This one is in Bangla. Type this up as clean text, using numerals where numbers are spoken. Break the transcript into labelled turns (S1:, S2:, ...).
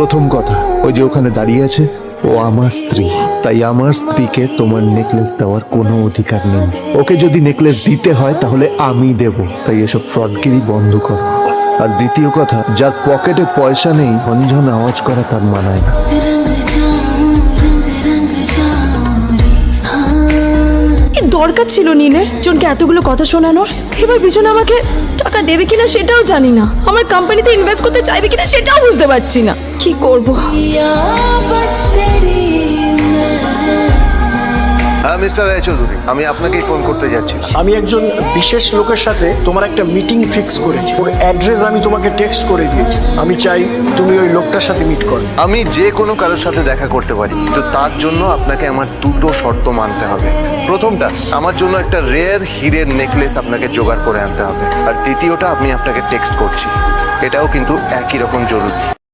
S1: প্রথম কথা, ওই যে ওখানে দাঁড়িয়ে আছে, ও আমার স্ত্রী, তাই আমার স্ত্রীকে তোমার নেকলেস দেওয়ার কোনো অধিকার নেই। ওকে যদি নেকলেস দিতে হয় তাহলে আমি দেব, তাই এসব ফ্রডগিরি বন্ধ করো। আর দ্বিতীয় কথা, যার পকেটে পয়সা নেই ঝনঝন আওয়াজ করা তার মানায় না।
S2: কি দরকার ছিল নীলের জনকে এতগুলো কথা শোনানোর? এবার বিজন আমাকে টাকা দেবে কিনা সেটাও জানি না, আমার কোম্পানিতে ইনভেস্ট করতে চাইবে কিনা সেটাও বুঝতে পারছি না। কি করব?
S1: হ্যাঁ মিস্টার রায়চৌধুরী, আমি আপনাকেই ফোন করতে যাচ্ছিলাম।
S3: আমি একজন বিশেষ লোকের সাথে তোমার একটা মিটিং ফিক্স করেছি, ওর অ্যাড্রেস আমি তোমাকে টেক্সট করে দিয়েছি। আমি চাই তুমি ওই লোকটার সাথে মিট করো।
S1: আমি যে কোনো কারোর সাথে দেখা করতে পারি, কিন্তু তার জন্য আপনাকে আমার দুটো শর্ত মানতে হবে। প্রথমটা, আমার জন্য একটা রেয়ার হীরের নেকলেস আপনাকে জোগাড় করে আনতে হবে। আর দ্বিতীয়টা, আমি আপনাকে টেক্সট করছি, এটাও কিন্তু একই রকম জরুরি।